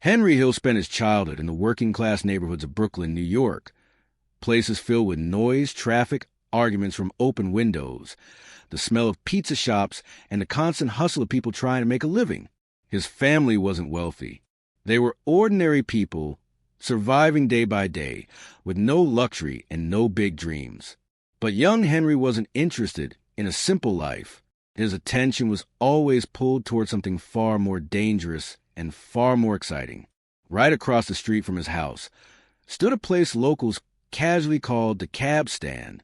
Henry Hill spent his childhood in the working-class neighborhoods of Brooklyn, New York, places filled with noise, traffic, arguments from open windows, the smell of pizza shops, and the constant hustle of people trying to make a living. His family wasn't wealthy. They were ordinary people, surviving day by day, with no luxury and no big dreams. But young Henry wasn't interested in a simple life. His attention was always pulled toward something far more dangerous and far more exciting. Right across the street from his house stood a place locals casually called the cab stand.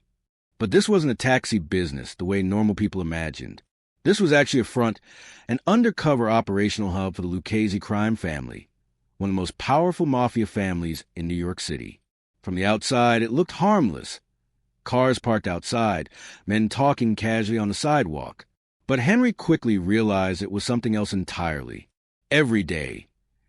But this wasn't a taxi business the way normal people imagined. This was actually an undercover operational hub for the Lucchese crime family, one of the most powerful mafia families in New York City. From the outside, it looked harmless. Cars parked outside, men talking casually on the sidewalk. But Henry quickly realized it was something else entirely. Every day,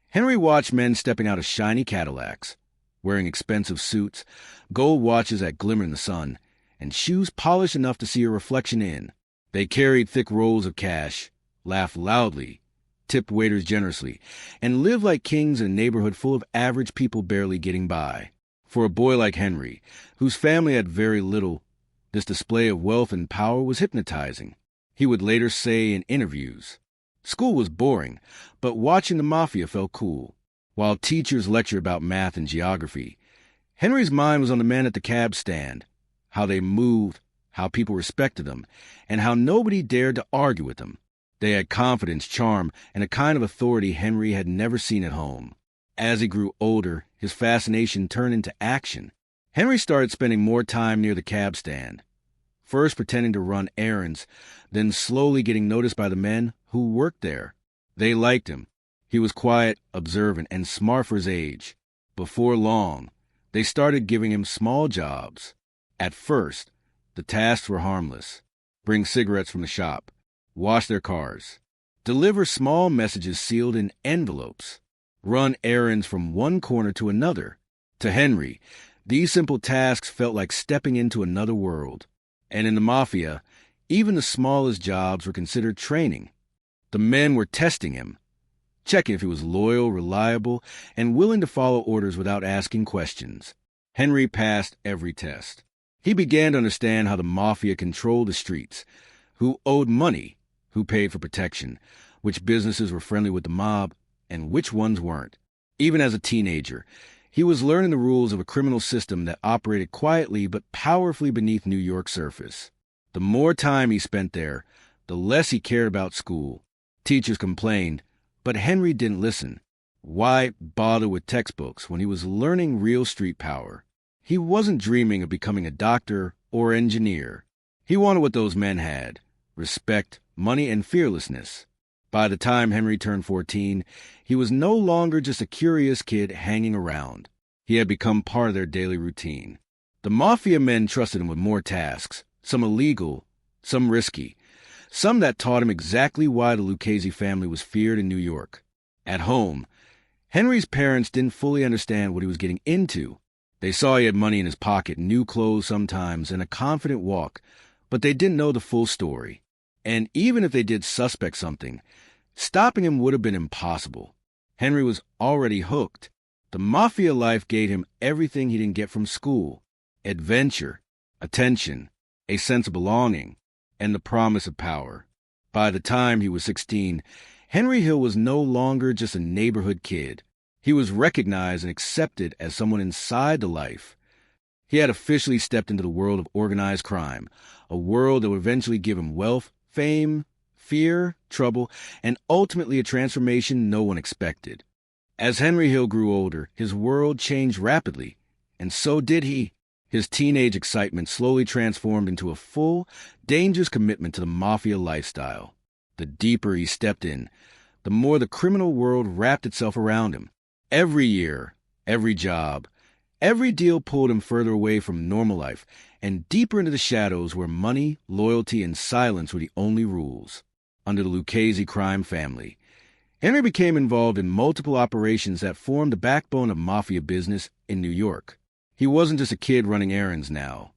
Henry watched men stepping out of shiny Cadillacs, wearing expensive suits, gold watches that glimmer in the sun, and shoes polished enough to see a reflection in. They carried thick rolls of cash, laughed loudly, tipped waiters generously, and lived like kings in a neighborhood full of average people barely getting by. For a boy like Henry, whose family had very little, this display of wealth and power was hypnotizing. He would later say in interviews, "School was boring, but watching the mafia felt cool." While teachers lectured about math and geography, Henry's mind was on the men at the cab stand, how they moved, how people respected them, and how nobody dared to argue with them. They had confidence, charm, and a kind of authority Henry had never seen at home. As he grew older, his fascination turned into action. Henry started spending more time near the cab stand, first pretending to run errands, then slowly getting noticed by the men who worked there. They liked him. He was quiet, observant, and smart for his age. Before long, they started giving him small jobs. At first, the tasks were harmless. Bring cigarettes from the shop, wash their cars, deliver small messages sealed in envelopes, run errands from one corner to another. To Henry, these simple tasks felt like stepping into another world. And in the mafia, even the smallest jobs were considered training. The men were testing him, checking if he was loyal, reliable, and willing to follow orders without asking questions. Henry passed every test. He began to understand how the mafia controlled the streets, who owed money, who paid for protection, which businesses were friendly with the mob, and which ones weren't. Even as a teenager, he was learning the rules of a criminal system that operated quietly but powerfully beneath New York's surface. The more time he spent there, the less he cared about school. Teachers complained, but Henry didn't listen. Why bother with textbooks when he was learning real street power? He wasn't dreaming of becoming a doctor or engineer. He wanted what those men had: respect, money, and fearlessness. By the time Henry turned 14, he was no longer just a curious kid hanging around. He had become part of their daily routine. The mafia men trusted him with more tasks, some illegal, some risky, some that taught him exactly why the Lucchese family was feared in New York. At home, Henry's parents didn't fully understand what he was getting into. They saw he had money in his pocket, new clothes sometimes, and a confident walk, but they didn't know the full story. And even if they did suspect something, stopping him would have been impossible. Henry was already hooked. The mafia life gave him everything he didn't get from school: adventure, attention, a sense of belonging, and the promise of power. By the time he was 16, Henry Hill was no longer just a neighborhood kid. He was recognized and accepted as someone inside the life. He had officially stepped into the world of organized crime, a world that would eventually give him wealth, fame, fear, trouble, and ultimately a transformation no one expected. As Henry Hill grew older, his world changed rapidly, and so did he. His teenage excitement slowly transformed into a full, dangerous commitment to the mafia lifestyle. The deeper he stepped in, the more the criminal world wrapped itself around him. Every year, every job, every deal pulled him further away from normal life and deeper into the shadows where money, loyalty, and silence were the only rules. Under the Lucchese crime family, Henry became involved in multiple operations that formed the backbone of mafia business in New York. He wasn't just a kid running errands now.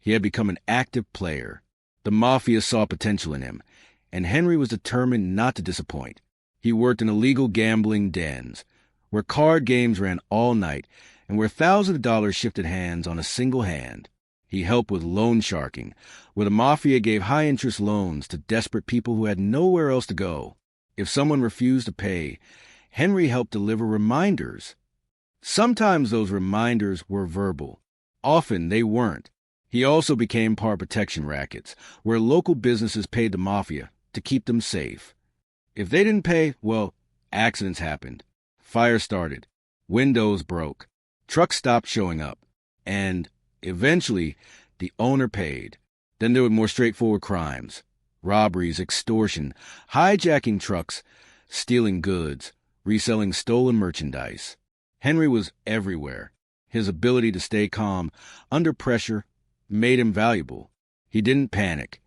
He had become an active player. The mafia saw potential in him, and Henry was determined not to disappoint. He worked in illegal gambling dens, where card games ran all night, and where thousands of dollars shifted hands on a single hand. He helped with loan sharking, where the mafia gave high-interest loans to desperate people who had nowhere else to go. If someone refused to pay, Henry helped deliver reminders. Sometimes those reminders were verbal. Often they weren't. He also became part of protection rackets, where local businesses paid the mafia to keep them safe. If they didn't pay, well, accidents happened. Fires started. Windows broke. Trucks stopped showing up. And eventually, the owner paid. Then there were more straightforward crimes. Robberies, extortion, hijacking trucks, stealing goods, reselling stolen merchandise. Henry was everywhere. His ability to stay calm under pressure made him valuable. He didn't panic.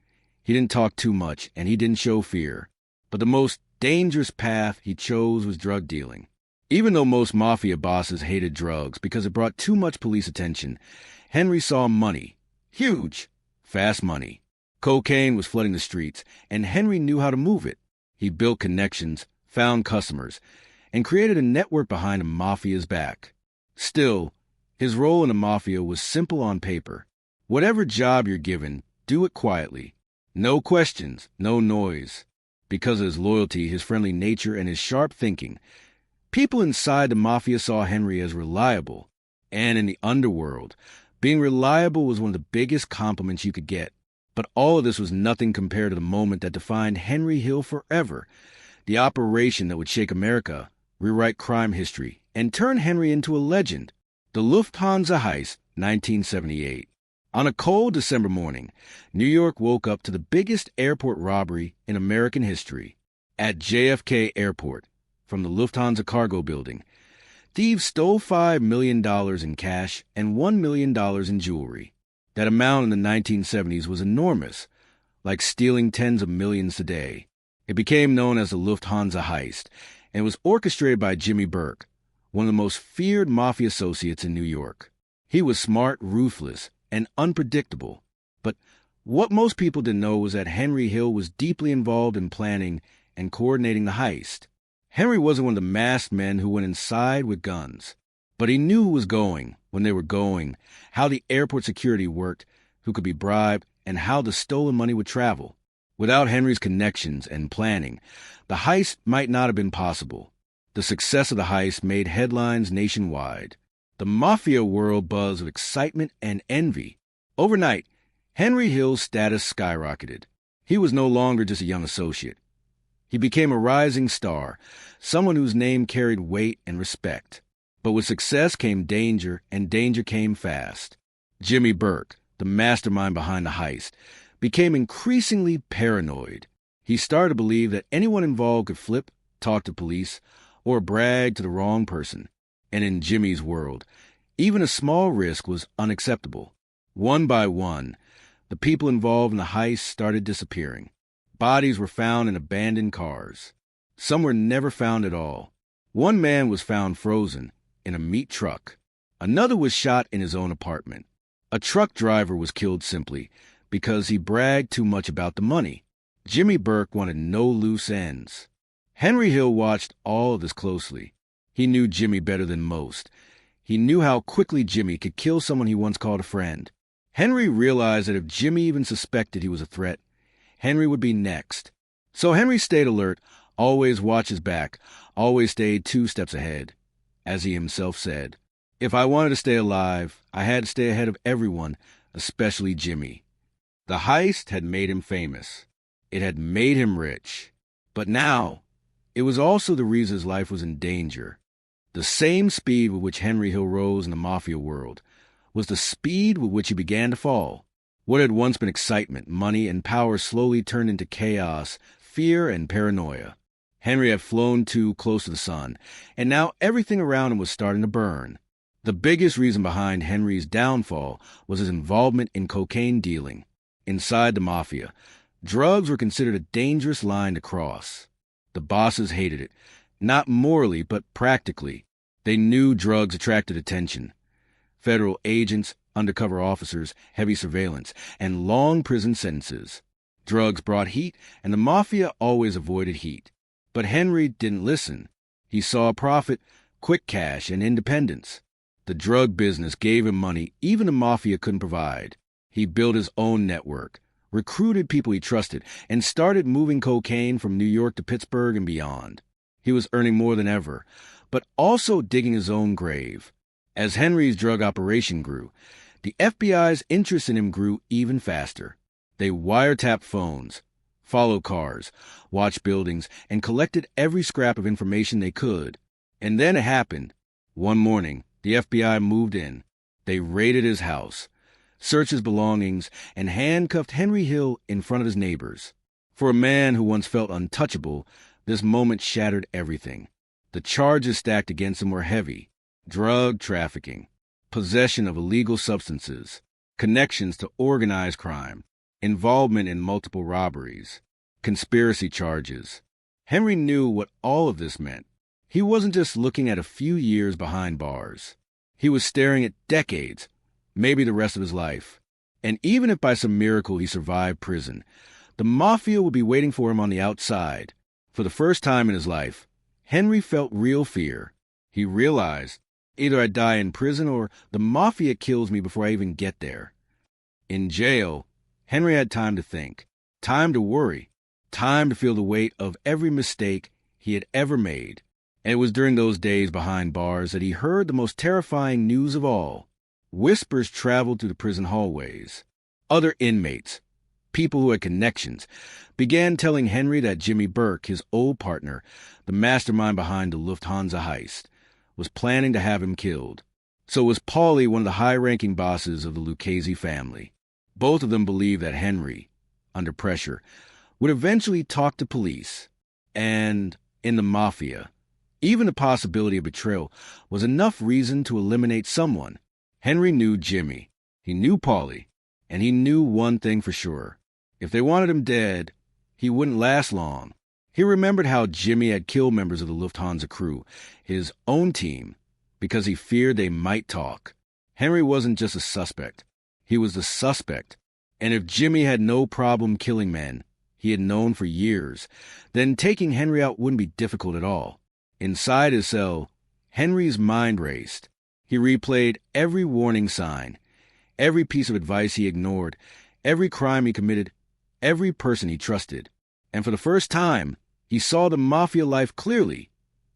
He didn't talk too much, and he didn't show fear. But the most dangerous path he chose was drug dealing. Even though most mafia bosses hated drugs because it brought too much police attention, Henry saw money. Huge, fast money. Cocaine was flooding the streets, and Henry knew how to move it. He built connections, found customers, and created a network behind the mafia's back. Still, his role in the mafia was simple on paper. Whatever job you're given, do it quietly. No questions, no noise. Because of his loyalty, his friendly nature, and his sharp thinking, people inside the mafia saw Henry as reliable. And in the underworld, being reliable was one of the biggest compliments you could get. But all of this was nothing compared to the moment that defined Henry Hill forever. The operation that would shake America, rewrite crime history, and turn Henry into a legend. The Lufthansa heist, 1978. On a cold December morning, New York woke up to the biggest airport robbery in American history. At JFK Airport, from the Lufthansa cargo building, thieves stole $5 million in cash and $1 million in jewelry. That amount in the 1970s was enormous, like stealing tens of millions today. It became known as the Lufthansa heist, and was orchestrated by Jimmy Burke, one of the most feared mafia associates in New York. He was smart, ruthless, and unpredictable. But what most people didn't know was that Henry Hill was deeply involved in planning and coordinating the heist. Henry wasn't one of the masked men who went inside with guns. But he knew who was going, when they were going, how the airport security worked, who could be bribed, and how the stolen money would travel. Without Henry's connections and planning, the heist might not have been possible. The success of the heist made headlines nationwide. The mafia world buzzed with excitement and envy. Overnight, Henry Hill's status skyrocketed. He was no longer just a young associate. He became a rising star, someone whose name carried weight and respect. But with success came danger, and danger came fast. Jimmy Burke, the mastermind behind the heist, became increasingly paranoid. He started to believe that anyone involved could flip, talk to police, or brag to the wrong person. And in Jimmy's world, even a small risk was unacceptable. One by one, the people involved in the heist started disappearing. Bodies were found in abandoned cars. Some were never found at all. One man was found frozen in a meat truck. Another was shot in his own apartment. A truck driver was killed simply because he bragged too much about the money. Jimmy Burke wanted no loose ends. Henry Hill watched all of this closely. He knew Jimmy better than most. He knew how quickly Jimmy could kill someone he once called a friend. Henry realized that if Jimmy even suspected he was a threat, Henry would be next. So Henry stayed alert, always watched his back, always stayed 2 steps ahead. As he himself said, if I wanted to stay alive, I had to stay ahead of everyone, especially Jimmy. The heist had made him famous. It had made him rich. But now, it was also the reason his life was in danger. The same speed with which Henry Hill rose in the mafia world was the speed with which he began to fall. What had once been excitement, money, and power slowly turned into chaos, fear, and paranoia. Henry had flown too close to the sun, and now everything around him was starting to burn. The biggest reason behind Henry's downfall was his involvement in cocaine dealing. Inside the mafia, drugs were considered a dangerous line to cross. The bosses hated it, not morally, but practically. They knew drugs attracted attention. Federal agents, undercover officers, heavy surveillance, and long prison sentences. Drugs brought heat, and the mafia always avoided heat. But Henry didn't listen. He saw a profit, quick cash, and independence. The drug business gave him money even the mafia couldn't provide. He built his own network, recruited people he trusted, and started moving cocaine from New York to Pittsburgh and beyond. He was earning more than ever, but also digging his own grave. As Henry's drug operation grew, the FBI's interest in him grew even faster. They wiretapped phones, followed cars, watched buildings, and collected every scrap of information they could. And then it happened. One morning, the FBI moved in. They raided his house, searched his belongings, and handcuffed Henry Hill in front of his neighbors. For a man who once felt untouchable, this moment shattered everything. The charges stacked against him were heavy: drug trafficking, possession of illegal substances, connections to organized crime, involvement in multiple robberies, conspiracy charges. Henry knew what all of this meant. He wasn't just looking at a few years behind bars. He was staring at decades, maybe the rest of his life. And even if by some miracle he survived prison, the mafia would be waiting for him on the outside. For the first time in his life, Henry felt real fear. He realized, either I die in prison or the mafia kills me before I even get there. In jail, Henry had time to think, time to worry, time to feel the weight of every mistake he had ever made. And it was during those days behind bars that he heard the most terrifying news of all. Whispers traveled through the prison hallways. Other inmates, people who had connections, began telling Henry that Jimmy Burke, his old partner, the mastermind behind the Lufthansa heist, was planning to have him killed. So was Paulie, one of the high-ranking bosses of the Lucchese family. Both of them believed that Henry, under pressure, would eventually talk to police. And in the mafia, even the possibility of betrayal was enough reason to eliminate someone. Henry knew Jimmy, he knew Paulie, and he knew one thing for sure. If they wanted him dead, he wouldn't last long. He remembered how Jimmy had killed members of the Lufthansa crew, his own team, because he feared they might talk. Henry wasn't just a suspect. He was the suspect. And if Jimmy had no problem killing men he had known for years, then taking Henry out wouldn't be difficult at all. Inside his cell, Henry's mind raced. He replayed every warning sign, every piece of advice he ignored, every crime he committed, every person he trusted. And for the first time, he saw the mafia life clearly,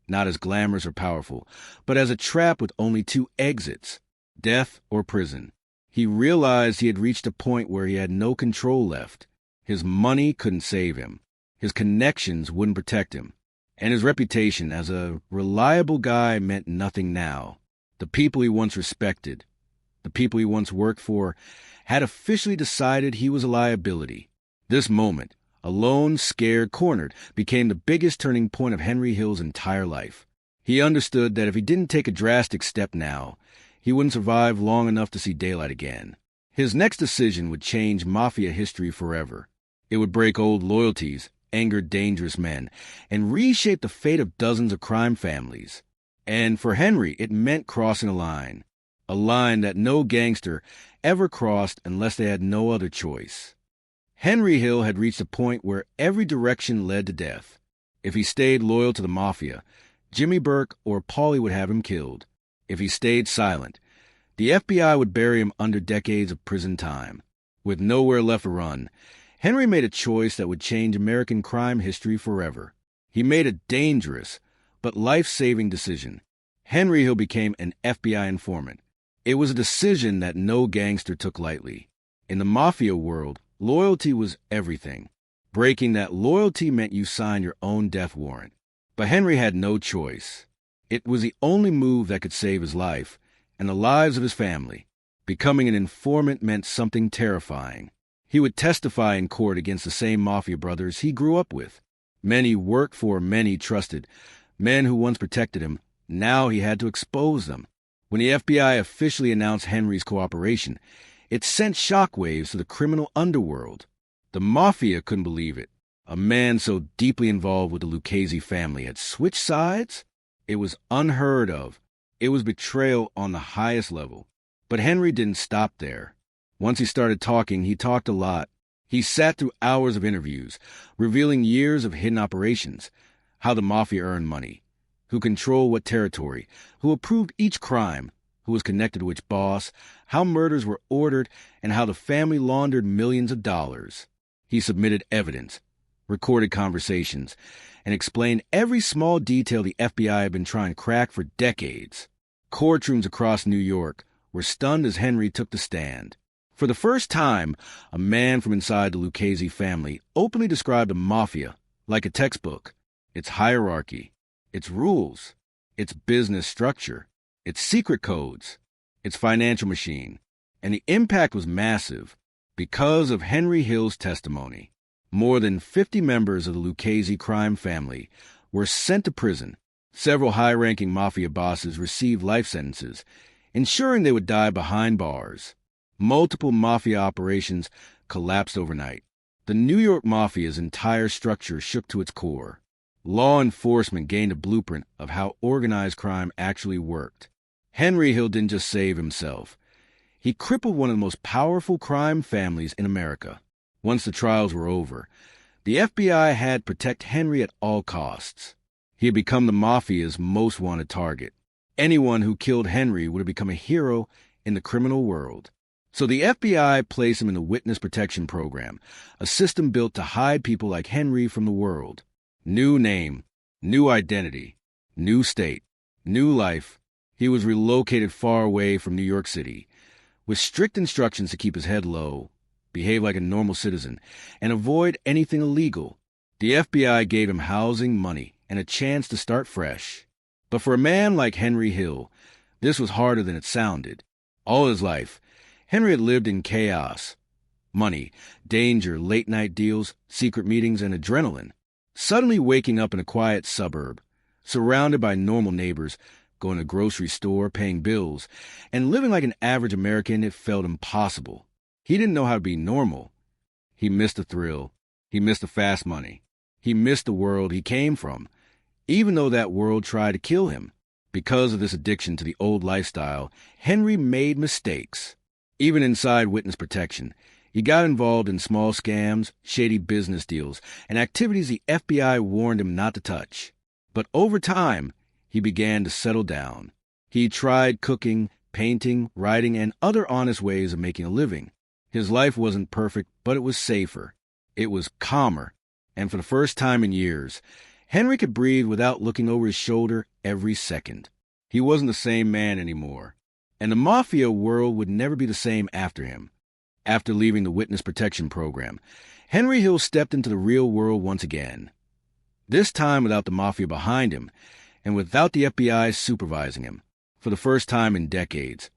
not as glamorous or powerful, but as a trap with only two exits: death or prison. He realized he had reached a point where he had no control left. His money couldn't save him. His connections wouldn't protect him. And his reputation as a reliable guy meant nothing now. The people he once respected, the people he once worked for, had officially decided he was a liability. This moment, alone, scared, cornered, became the biggest turning point of Henry Hill's entire life. He understood that if he didn't take a drastic step now, he wouldn't survive long enough to see daylight again. His next decision would change mafia history forever. It would break old loyalties, anger dangerous men, and reshape the fate of dozens of crime families. And for Henry, it meant crossing a line that no gangster ever crossed unless they had no other choice. Henry Hill had reached a point where every direction led to death. If he stayed loyal to the mafia, Jimmy Burke or Paulie would have him killed. If he stayed silent, the FBI would bury him under decades of prison time. With nowhere left to run, Henry made a choice that would change American crime history forever. He made a dangerous but life-saving decision. Henry Hill became an FBI informant. It was a decision that no gangster took lightly. In the mafia world, loyalty was everything. Breaking that loyalty meant you signed your own death warrant. But Henry had no choice. It was the only move that could save his life and the lives of his family. Becoming an informant meant something terrifying. He would testify in court against the same mafia brothers he grew up with. Men he worked for, men he trusted, men who once protected him. Now he had to expose them. When the FBI officially announced Henry's cooperation, it sent shockwaves to the criminal underworld. The mafia couldn't believe it. A man so deeply involved with the Lucchese family had switched sides? It was unheard of. It was betrayal on the highest level. But Henry didn't stop there. Once he started talking, he talked a lot. He sat through hours of interviews, revealing years of hidden operations, how the mafia earned money, who controlled what territory, who approved each crime, who was connected to which boss, how murders were ordered, and how the family laundered millions of dollars. He submitted evidence, recorded conversations, and explained every small detail the FBI had been trying to crack for decades. Courtrooms across New York were stunned as Henry took the stand. For the first time, a man from inside the Lucchese family openly described the mafia like a textbook, its hierarchy, its rules, its business structure, its secret codes, its financial machine. And the impact was massive because of Henry Hill's testimony. More than 50 members of the Lucchese crime family were sent to prison. Several high-ranking mafia bosses received life sentences, ensuring they would die behind bars. Multiple mafia operations collapsed overnight. The New York Mafia's entire structure shook to its core. Law enforcement gained a blueprint of how organized crime actually worked. Henry Hill didn't just save himself. He crippled one of the most powerful crime families in America. Once the trials were over, the FBI had to protect Henry at all costs. He had become the Mafia's most wanted target. Anyone who killed Henry would have become a hero in the criminal world. So the FBI placed him in the Witness Protection Program, a system built to hide people like Henry from the world. New name, new identity, new state, new life. He was relocated far away from New York City, with strict instructions to keep his head low, behave like a normal citizen, and avoid anything illegal. The FBI gave him housing, money, and a chance to start fresh. But for a man like Henry Hill, this was harder than it sounded. All his life, Henry had lived in chaos. Money, danger, late-night deals, secret meetings, and adrenaline. Suddenly waking up in a quiet suburb, surrounded by normal neighbors, going to the grocery store, paying bills, and living like an average American, it felt impossible. He didn't know how to be normal. He missed the thrill. He missed the fast money. He missed the world he came from, even though that world tried to kill him. Because of this addiction to the old lifestyle, Henry made mistakes. Even inside witness protection, he got involved in small scams, shady business deals, and activities the FBI warned him not to touch. But over time, he began to settle down. He tried cooking, painting, writing, and other honest ways of making a living. His life wasn't perfect, but it was safer. It was calmer. And for the first time in years, Henry could breathe without looking over his shoulder every second. He wasn't the same man anymore. And the Mafia world would never be the same after him. After leaving the Witness Protection Program, Henry Hill stepped into the real world once again. This time without the Mafia behind him, and without the FBI supervising him. For the first time in decades,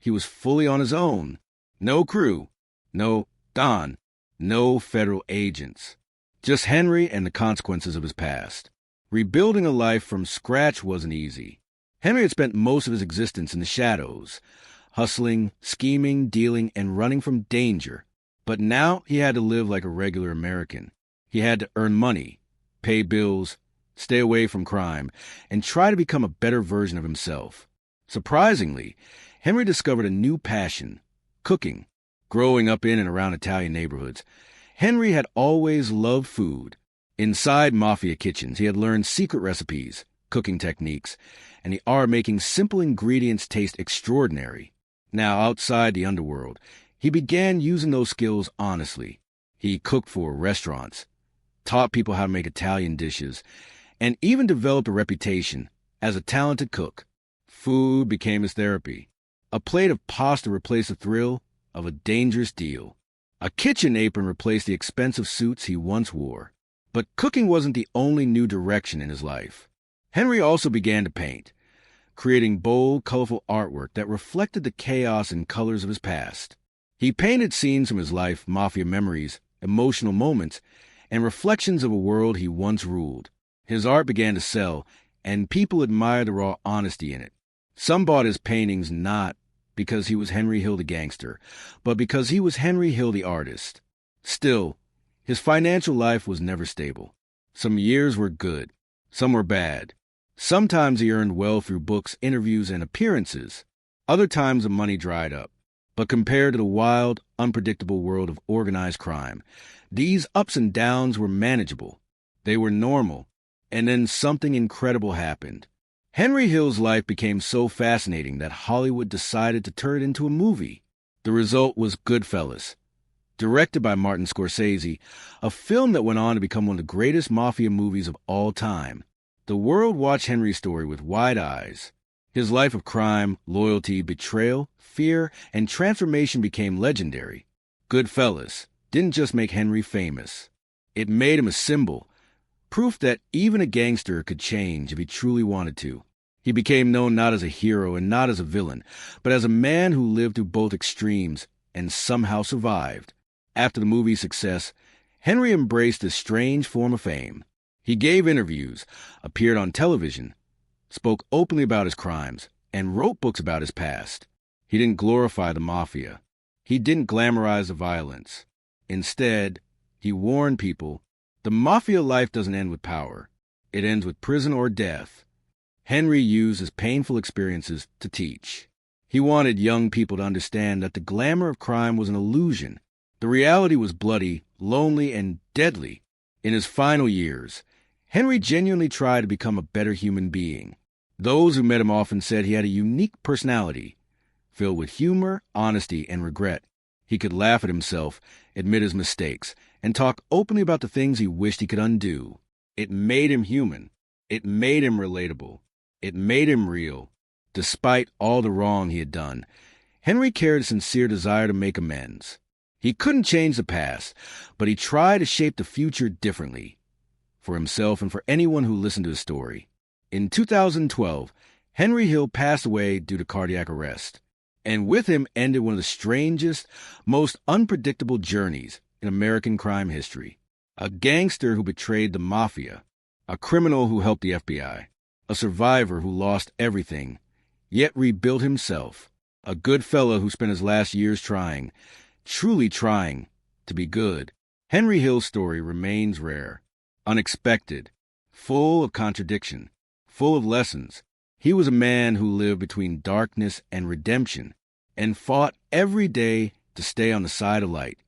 he was fully on his own. No crew, no Don, no federal agents. Just Henry and the consequences of his past. Rebuilding a life from scratch wasn't easy. Henry had spent most of his existence in the shadows, hustling, scheming, dealing, and running from danger. But now he had to live like a regular American. He had to earn money, pay bills, stay away from crime, and try to become a better version of himself. Surprisingly, Henry discovered a new passion, cooking. Growing up in and around Italian neighborhoods, Henry had always loved food. Inside Mafia kitchens, he had learned secret recipes, cooking techniques, and the art of making simple ingredients taste extraordinary. Now, outside the underworld, he began using those skills honestly. He cooked for restaurants, taught people how to make Italian dishes, and even developed a reputation as a talented cook. Food became his therapy. A plate of pasta replaced the thrill of a dangerous deal. A kitchen apron replaced the expensive suits he once wore. But cooking wasn't the only new direction in his life. Henry also began to paint, creating bold, colorful artwork that reflected the chaos and colors of his past. He painted scenes from his life, Mafia memories, emotional moments, and reflections of a world he once ruled. His art began to sell, and people admired the raw honesty in it. Some bought his paintings not because he was Henry Hill the gangster, but because he was Henry Hill the artist. Still, his financial life was never stable. Some years were good, some were bad. Sometimes he earned well through books, interviews, and appearances. Other times the money dried up. But compared to the wild, unpredictable world of organized crime, these ups and downs were manageable. They were normal. And then something incredible happened. Henry Hill's life became so fascinating that Hollywood decided to turn it into a movie. The result was Goodfellas, directed by Martin Scorsese, a film that went on to become one of the greatest mafia movies of all time. The world watched Henry's story with wide eyes. His life of crime, loyalty, betrayal, fear, and transformation became legendary. Goodfellas didn't just make Henry famous. It made him a symbol, proof that even a gangster could change if he truly wanted to. He became known not as a hero and not as a villain, but as a man who lived through both extremes and somehow survived. After the movie's success, Henry embraced this strange form of fame. He gave interviews, appeared on television, spoke openly about his crimes, and wrote books about his past. He didn't glorify the mafia. He didn't glamorize the violence. Instead, he warned people, the mafia life doesn't end with power. It ends with prison or death. Henry used his painful experiences to teach. He wanted young people to understand that the glamour of crime was an illusion. The reality was bloody, lonely, and deadly. In his final years, Henry genuinely tried to become a better human being. Those who met him often said he had a unique personality, filled with humor, honesty, and regret. He could laugh at himself, admit his mistakes, and talk openly about the things he wished he could undo. It made him human. It made him relatable. It made him real. Despite all the wrong he had done, Henry carried a sincere desire to make amends. He couldn't change the past, but he tried to shape the future differently, for himself and for anyone who listened to his story. In 2012, Henry Hill passed away due to cardiac arrest, and with him ended one of the strangest, most unpredictable journeys in American crime history. A gangster who betrayed the mafia, a criminal who helped the FBI, a survivor who lost everything, yet rebuilt himself, a good fellow who spent his last years trying, truly trying, to be good. Henry Hill's story remains rare, unexpected, full of contradiction, full of lessons. He was a man who lived between darkness and redemption and fought every day to stay on the side of light.